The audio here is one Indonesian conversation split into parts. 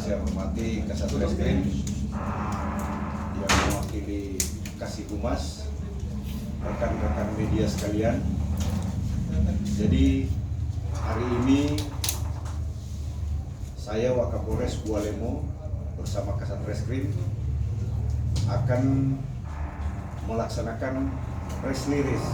saya hormati Kasat Reskrim yang mewakili Kasih Humas, rekan-rekan media sekalian. Jadi hari ini saya Wakapolres Bualemo bersama Kasat Reskrim akan melaksanakan press release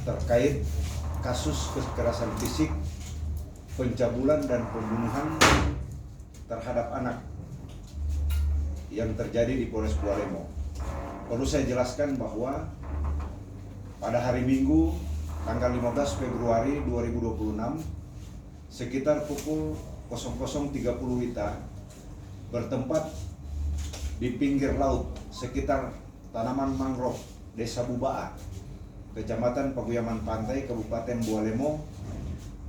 terkait kasus kekerasan fisik, pencabulan dan pembunuhan terhadap anak yang terjadi di Polres Bualemo. Perlu saya jelaskan bahwa pada hari Minggu tanggal 15 Februari 2026 sekitar pukul 00.30 WITA bertempat di pinggir laut sekitar tanaman mangrove Desa Bubaa, Kecamatan Paguyaman Pantai, Kabupaten Bualemo,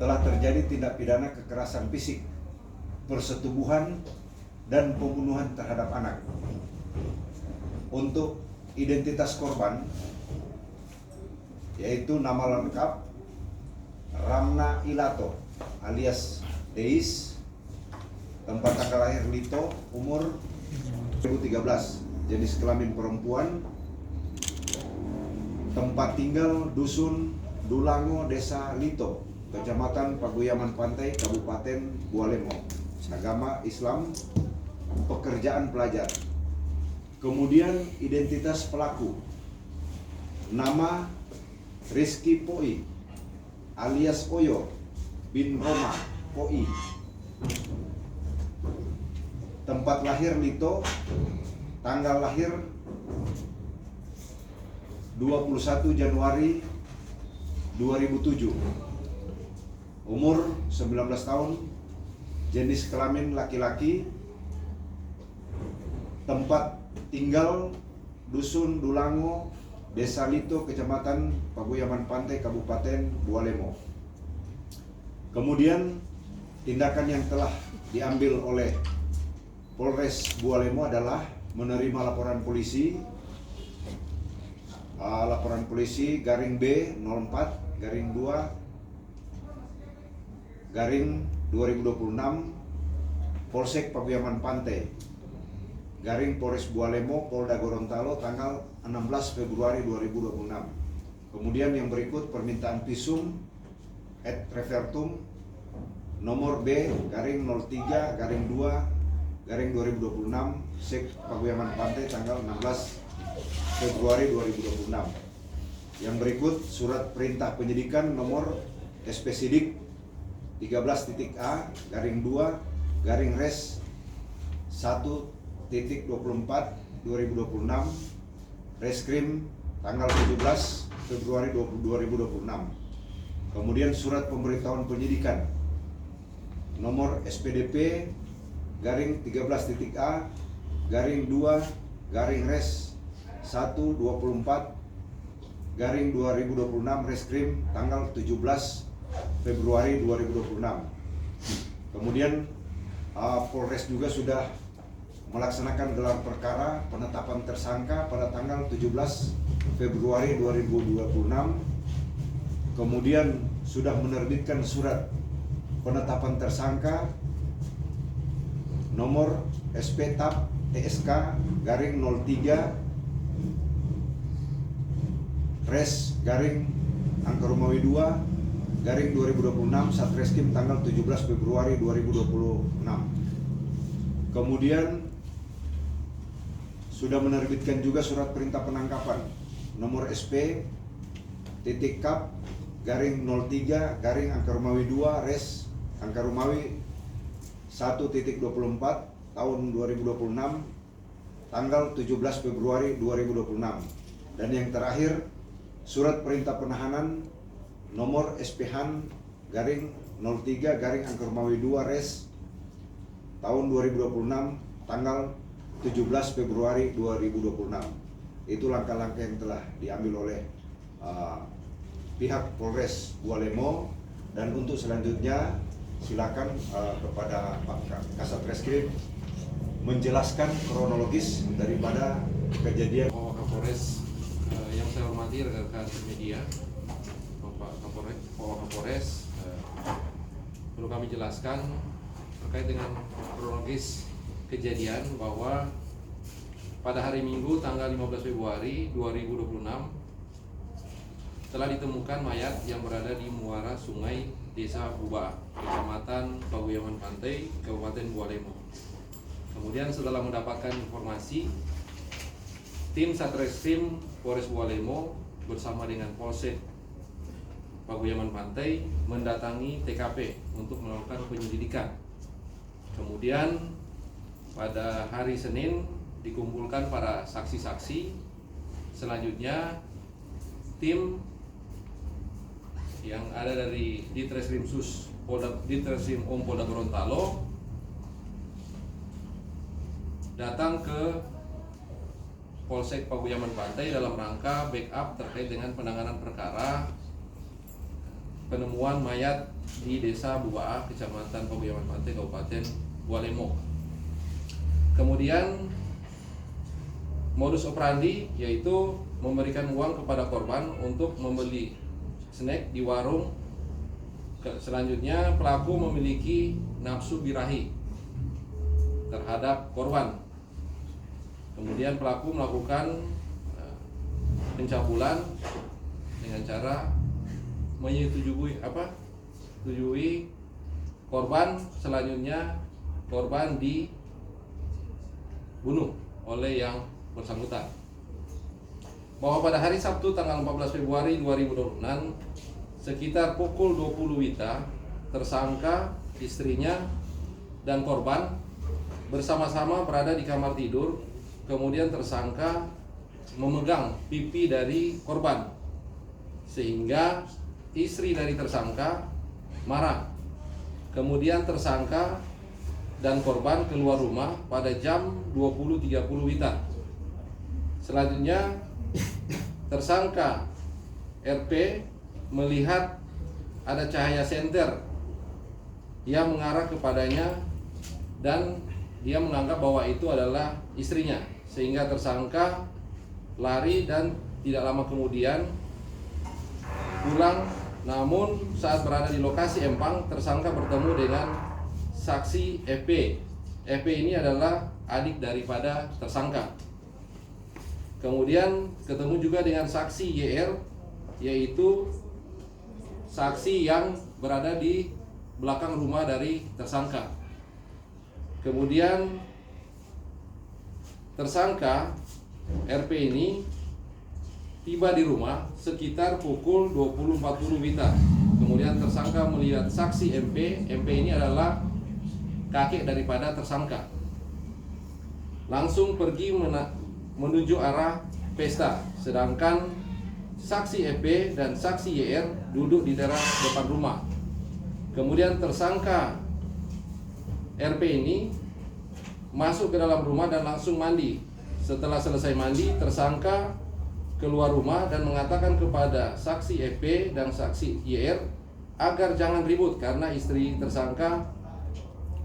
telah terjadi tindak pidana kekerasan fisik, persetubuhan, dan pembunuhan terhadap anak. Untuk identitas korban, yaitu nama lengkap Ramna Ilato alias Deis, tempat tanggal lahir Lito, umur 2013, jenis kelamin perempuan, tempat tinggal Dusun Dulango, Desa Lito, Kecamatan Paguyaman Pantai, Kabupaten Bualemo, agama Islam, pekerjaan pelajar. Kemudian identitas pelaku, nama Rizky Poi alias Oyo bin Roma Poi, tempat lahir Lito, tanggal lahir 21 Januari 2007, umur 19 tahun, jenis kelamin laki-laki, tempat tinggal Dusun Dulango, Desa Lito, Kecamatan Paguyaman Pantai, Kabupaten Bualemo. Kemudian tindakan yang telah diambil oleh Polres Bualemo adalah menerima laporan polisi garing B 04 garing 2 garing 2026 Polsek Paguyaman Pantai garing Polres Bualemo Polda Gorontalo tanggal 16 Februari 2026. Kemudian yang berikut permintaan visum et revertum nomor B garing 03 garing 2 garing 2026 Sek Paguyaman Pantai tanggal 16 Februari 2026. Yang berikut surat perintah penyidikan nomor SP Sidik 13.A garing 2 garing res 1.24 2026 Reskrim tanggal 17 Februari 2026. Kemudian surat pemberitahuan penyidikan nomor SPDP garing 13.A garing 2 garing res 124 garing 2026 Reskrim tanggal 17 Februari 2026. Kemudian Polres juga sudah melaksanakan gelar perkara penetapan tersangka pada tanggal 17 Februari 2026. Kemudian sudah menerbitkan surat penetapan tersangka nomor SP TAP TSK garing 03 Res garing angka Romawi 2 garing 2026 Satreskrim tanggal 17 Februari 2026. Kemudian sudah menerbitkan juga surat perintah penangkapan nomor SP titik kap garing 03 garing angka Romawi 2 Res angka Romawi 1.24 tahun 2026 tanggal 17 Februari 2026. Dan yang terakhir surat perintah penahanan nomor SPHAN garing 03 garing angka Romawi 2 Res tahun 2026 tanggal 17 Februari 2026. Itu langkah-langkah yang telah diambil oleh pihak Polres Bualemo. Dan untuk selanjutnya silakan kepada Pak Kasat Reskrim menjelaskan kronologis daripada kejadian. Pak Kapolres, yang saya hormati rekan-rekan media, Bapak Kapolres, perlu kami jelaskan terkait dengan kronologis kejadian bahwa pada hari Minggu tanggal 15 Februari 2026 telah ditemukan mayat yang berada di muara sungai Desa Buba, Kecamatan Paguyaman Pantai, Kabupaten Bualemo. Kemudian setelah mendapatkan informasi, tim Satreskrim Polres Bualemo bersama dengan Polsek Paguyaman Pantai mendatangi TKP untuk melakukan penyelidikan. Kemudian pada hari Senin dikumpulkan para saksi-saksi. Selanjutnya tim yang ada dari Ditreskrim Polda Gorontalo datang ke Polsek Paguyaman Pantai dalam rangka backup terkait dengan penanganan perkara penemuan mayat di Desa Buba, Kecamatan Paguyaman Pantai, Kabupaten Bualemo. Kemudian modus operandi yaitu memberikan uang kepada korban untuk membeli snack di warung. Selanjutnya pelaku memiliki nafsu birahi terhadap korban. Kemudian pelaku melakukan pencabulan dengan cara menyetujui korban. Selanjutnya korban dibunuh oleh yang bersangkutan. Bahwa pada hari Sabtu tanggal 14 Februari 2026 sekitar pukul 20 WITA, tersangka, istrinya, dan korban bersama-sama berada di kamar tidur. Kemudian tersangka memegang pipi dari korban sehingga istri dari tersangka marah. Kemudian tersangka dan korban keluar rumah pada jam 20.30 WITA. Selanjutnya tersangka RP melihat ada cahaya senter yang mengarah kepadanya dan dia menganggap bahwa itu adalah istrinya, sehingga tersangka lari dan tidak lama kemudian pulang. Namun saat berada di lokasi empang, tersangka bertemu dengan saksi EP. EP ini adalah adik daripada tersangka. Kemudian ketemu juga dengan saksi YR, yaitu saksi yang berada di belakang rumah dari tersangka. Kemudian tersangka RP ini tiba di rumah sekitar pukul 20.40 WITA. Kemudian tersangka melihat saksi MP. MP ini adalah kakek daripada tersangka. Langsung pergi menuju arah pesta. Sedangkan saksi EP dan saksi YR duduk di teras depan rumah. Kemudian tersangka RP ini masuk ke dalam rumah dan langsung mandi. Setelah selesai mandi, tersangka keluar rumah dan mengatakan kepada saksi EP dan saksi YR agar jangan ribut karena istri tersangka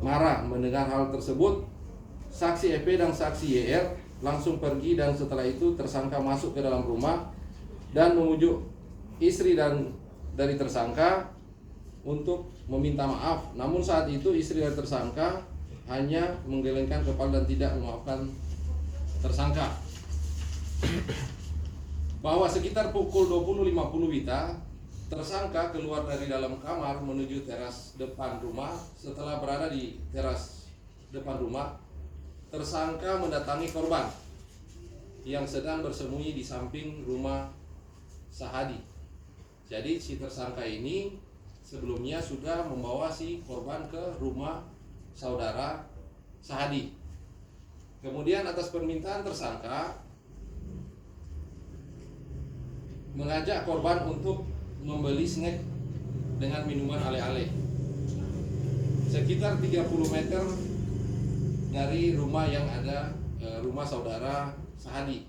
marah. Mendengar hal tersebut, saksi EP dan saksi YR langsung pergi dan setelah itu tersangka masuk ke dalam rumah dan memujuk istri dari tersangka untuk meminta maaf. Namun saat itu istri dari tersangka hanya menggelengkan kepala dan tidak memaafkan tersangka. Bahwa sekitar pukul 20.50 WITA, tersangka keluar dari dalam kamar menuju teras depan rumah. Setelah berada di teras depan rumah, tersangka mendatangi korban yang sedang bersembunyi di samping rumah Sahadi. Jadi si tersangka ini sebelumnya sudah membawa si korban ke rumah saudara Sahadi. Kemudian atas permintaan tersangka mengajak korban untuk membeli snack dengan minuman ale-ale sekitar 30 meter dari rumah yang ada rumah saudara Sahadi.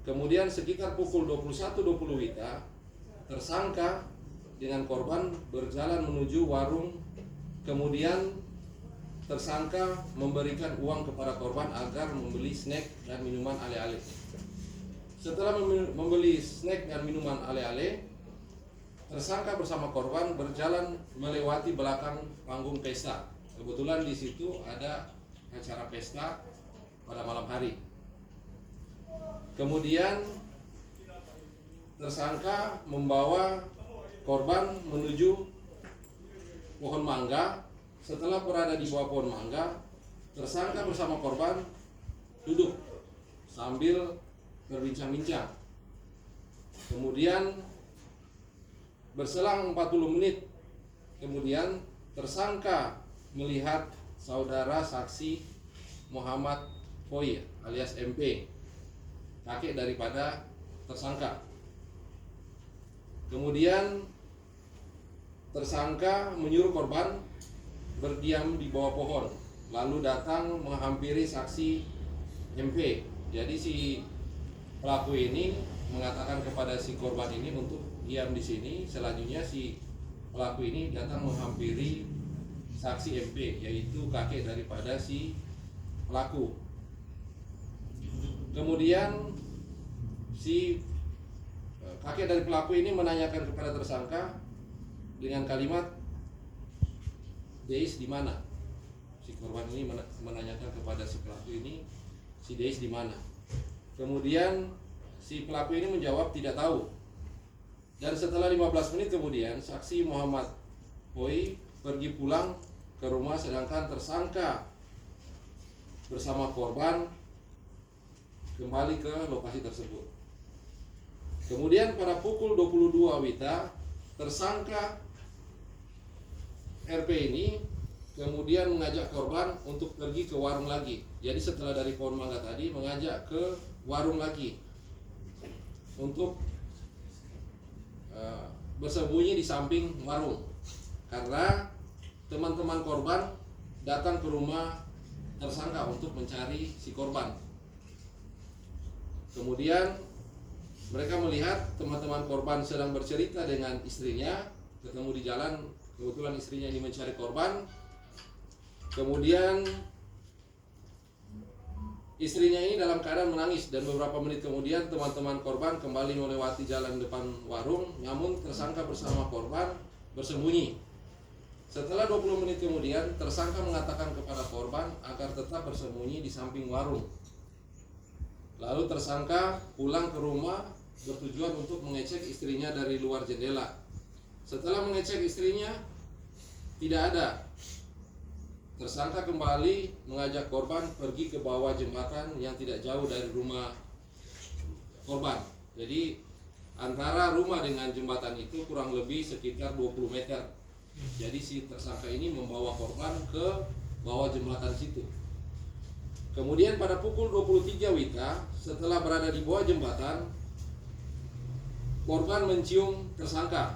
Kemudian sekitar pukul 21.20 WITA, tersangka dengan korban berjalan menuju warung. Kemudian tersangka memberikan uang kepada korban agar membeli snack dan minuman ale-ale. Setelah membeli snack dan minuman ale-ale, tersangka bersama korban berjalan melewati belakang panggung pesta. Kebetulan di situ ada acara pesta pada malam hari. Kemudian tersangka membawa korban menuju pohon mangga. Setelah berada di bawah pohon mangga, tersangka bersama korban duduk sambil berbincang-bincang. Kemudian berselang 40 menit kemudian tersangka melihat saudara saksi Muhammad Poi alias MP, kakek daripada tersangka. Kemudian tersangka menyuruh korban berdiam di bawah pohon, lalu datang menghampiri saksi MP. Jadi si pelaku ini mengatakan kepada si korban ini untuk diam di sini. Selanjutnya si pelaku ini datang menghampiri saksi MP, yaitu kakek daripada si pelaku. Kemudian si kakek dari pelaku ini menanyakan kepada tersangka dengan kalimat, "Deis di mana?" Si korban ini menanyakan kepada si pelaku ini, "Si Deis di mana?" Kemudian si pelaku ini menjawab tidak tahu. Dan setelah 15 menit kemudian saksi Muhammad Poi pergi pulang ke rumah, sedangkan tersangka bersama korban kembali ke lokasi tersebut. Kemudian pada pukul 22 WITA, tersangka RP ini kemudian mengajak korban untuk pergi ke warung lagi. Jadi setelah dari pohon mangga tadi mengajak ke warung lagi untuk bersembunyi di samping warung, karena teman-teman korban datang ke rumah tersangka untuk mencari si korban. Kemudian mereka melihat teman-teman korban sedang bercerita dengan istrinya, ketemu di jalan. Kebetulan istrinya ini mencari korban. Kemudian istrinya ini dalam keadaan menangis, dan beberapa menit kemudian teman-teman korban kembali melewati jalan depan warung, namun tersangka bersama korban bersembunyi. Setelah 20 menit kemudian, tersangka mengatakan kepada korban agar tetap bersembunyi di samping warung. Lalu tersangka pulang ke rumah bertujuan untuk mengecek istrinya dari luar jendela. Setelah mengecek istrinya, tidak ada. Tersangka kembali mengajak korban pergi ke bawah jembatan yang tidak jauh dari rumah korban. Jadi antara rumah dengan jembatan itu kurang lebih sekitar 20 meter. Jadi si tersangka ini membawa korban ke bawah jembatan situ. Kemudian pada pukul 23 WITA, setelah berada di bawah jembatan, korban mencium tersangka.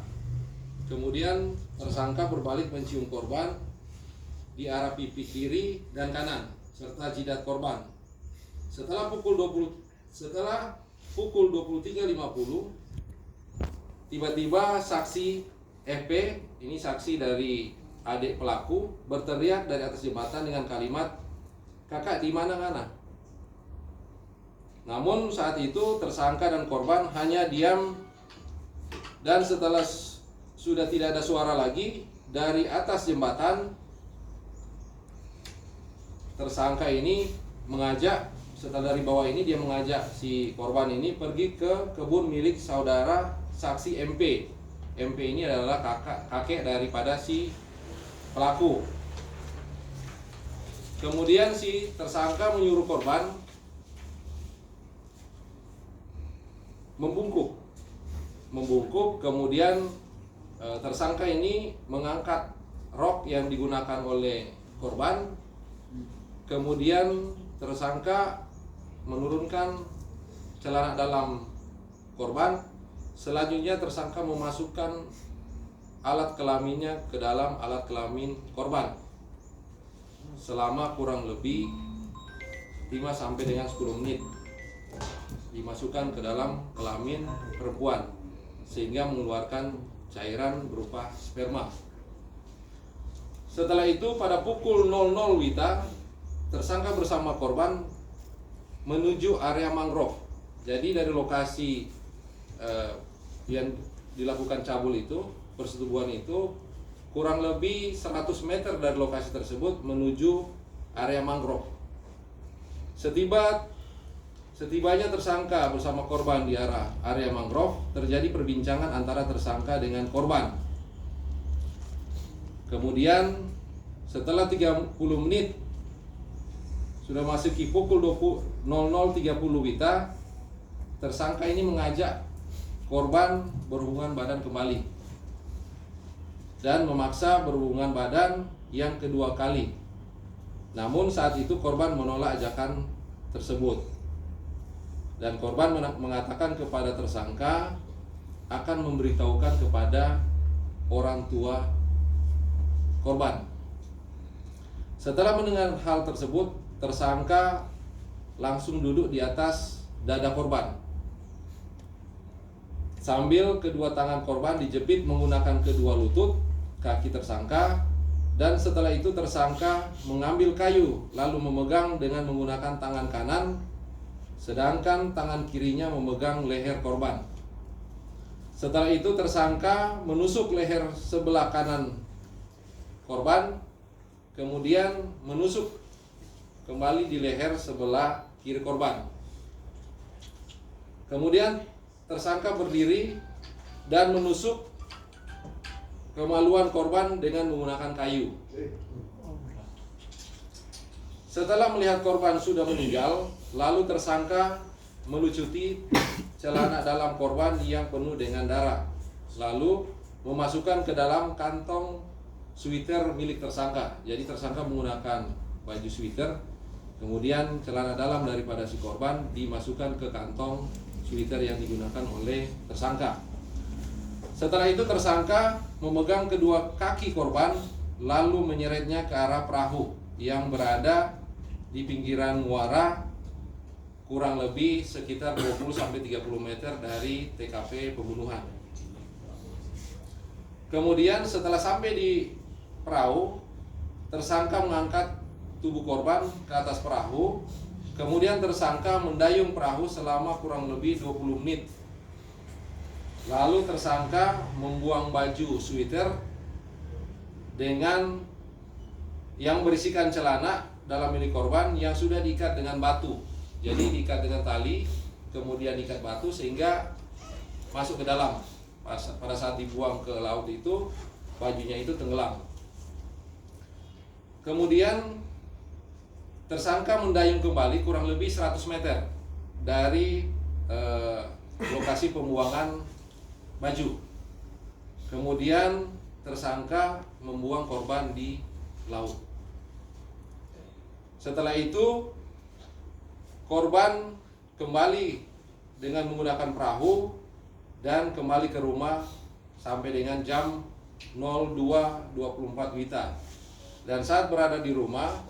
Kemudian tersangka berbalik mencium korban di arah pipi kiri dan kanan serta jidat korban. Setelah pukul 23.50, tiba-tiba saksi FP, ini saksi dari adik pelaku, berteriak dari atas jembatan dengan kalimat, "Kakak di mana Kana?" Namun saat itu tersangka dan korban hanya diam, dan setelah sudah tidak ada suara lagi dari atas jembatan, tersangka ini mengajak, setelah dari bawah ini dia mengajak si korban ini pergi ke kebun milik saudara saksi MP. MP ini adalah kakek daripada si pelaku. Kemudian si tersangka menyuruh korban membungkuk. Kemudian tersangka ini mengangkat rok yang digunakan oleh korban. Kemudian tersangka menurunkan celana dalam korban. Selanjutnya tersangka memasukkan alat kelaminnya ke dalam alat kelamin korban selama kurang lebih 5 sampai dengan 10 menit. Dimasukkan ke dalam kelamin perempuan sehingga mengeluarkan cairan berupa sperma. Setelah itu pada pukul 00 WITA, tersangka bersama korban menuju area mangrove. Jadi dari lokasi yang dilakukan cabul itu, persetubuhan itu, kurang lebih 100 meter dari lokasi tersebut menuju area mangrove. Setibanya tersangka bersama korban di area mangrove, terjadi perbincangan antara tersangka dengan korban. Kemudian setelah 30 menit sudah masuki pukul 00.30 WITA, tersangka ini mengajak korban berhubungan badan kembali dan memaksa berhubungan badan yang kedua kali. Namun saat itu korban menolak ajakan tersebut. Dan korban mengatakan kepada tersangka akan memberitahukan kepada orang tua korban. Setelah mendengar hal tersebut, tersangka langsung duduk di atas dada korban, sambil kedua tangan korban dijepit menggunakan kedua lutut kaki tersangka. Dan setelah itu tersangka mengambil kayu lalu memegang dengan menggunakan tangan kanan, sedangkan tangan kirinya memegang leher korban. Setelah itu tersangka menusuk leher sebelah kanan korban, kemudian menusuk kembali di leher sebelah kiri korban. Kemudian tersangka berdiri dan menusuk kemaluan korban dengan menggunakan kayu. Setelah melihat korban sudah meninggal, lalu tersangka melucuti celana dalam korban yang penuh dengan darah, lalu memasukkan ke dalam kantong sweater milik tersangka. Jadi tersangka menggunakan baju sweater, kemudian celana dalam daripada si korban dimasukkan ke kantong sweater yang digunakan oleh tersangka. Setelah itu tersangka memegang kedua kaki korban lalu menyeretnya ke arah perahu yang berada di pinggiran muara kurang lebih sekitar 20-30 meter dari TKP pembunuhan. Kemudian setelah sampai di perahu, tersangka mengangkat tubuh korban ke atas perahu. Kemudian tersangka mendayung perahu selama kurang lebih 20 menit. Lalu tersangka membuang baju sweater dengan yang berisikan celana dalam milik korban yang sudah diikat dengan batu. Jadi diikat dengan tali, kemudian diikat batu sehingga masuk ke dalam. Pada saat dibuang ke laut itu, bajunya itu tenggelam. Kemudian tersangka mendayung kembali kurang lebih 100 meter dari lokasi pembuangan baju. Kemudian tersangka membuang korban di laut. Setelah itu korban kembali dengan menggunakan perahu dan kembali ke rumah sampai dengan jam 02.24 WITA. Dan saat berada di rumah,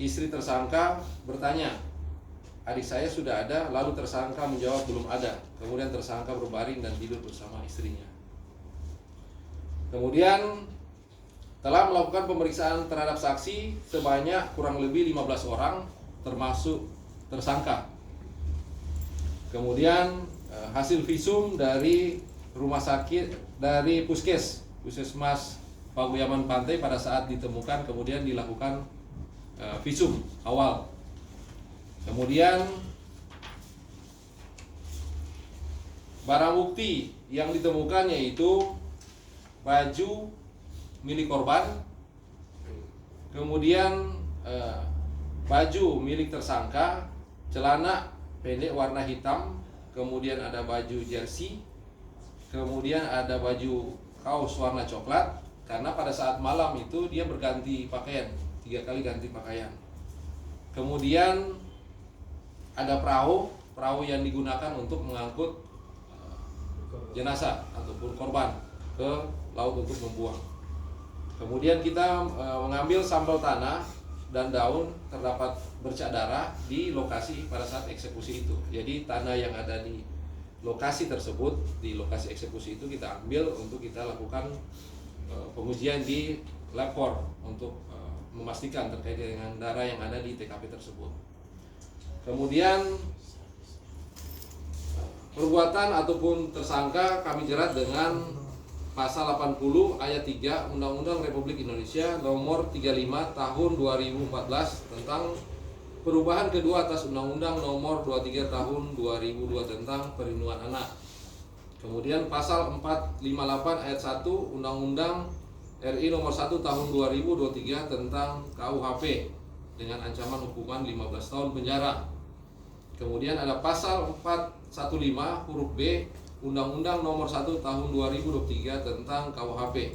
istri tersangka bertanya, "Adik saya sudah ada?" Lalu tersangka menjawab, "Belum ada." Kemudian tersangka berbaring dan tidur bersama istrinya. Kemudian telah melakukan pemeriksaan terhadap saksi sebanyak kurang lebih 15 orang termasuk tersangka. Kemudian hasil visum dari rumah sakit, dari Puskesmas Paguyaman Pantai pada saat ditemukan kemudian dilakukan visum awal. Kemudian barang bukti yang ditemukan yaitu baju milik korban, kemudian baju milik tersangka, celana pendek warna hitam, kemudian ada baju jersey, kemudian ada baju kaos warna coklat, karena pada saat malam itu dia berganti pakaian, 3 kali ganti pakaian. Kemudian ada perahu yang digunakan untuk mengangkut jenazah ataupun korban ke laut untuk membuang. Kemudian kita mengambil sampel tanah dan daun terdapat bercak darah di lokasi pada saat eksekusi itu. Jadi tanah yang ada di lokasi tersebut, di lokasi eksekusi itu kita ambil untuk kita lakukan pengujian di lapor untuk memastikan terkait dengan darah yang ada di TKP tersebut. Kemudian perbuatan ataupun tersangka kami jerat dengan pasal 80 ayat 3 Undang-Undang Republik Indonesia nomor 35 tahun 2014 tentang perubahan kedua atas Undang-Undang nomor 23 tahun 2002 tentang perlindungan anak. Kemudian pasal 458 ayat 1 Undang-Undang RI nomor 1 tahun 2023 tentang KUHP dengan ancaman hukuman 15 tahun penjara. Kemudian ada pasal 415 huruf B Undang-Undang nomor 1 tahun 2023 tentang KUHP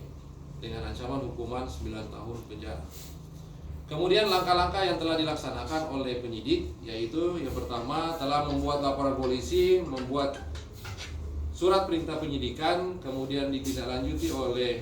dengan ancaman hukuman 9 tahun penjara. Kemudian langkah-langkah yang telah dilaksanakan oleh penyidik, yaitu yang pertama telah membuat laporan polisi, membuat surat perintah penyidikan, kemudian ditindaklanjuti oleh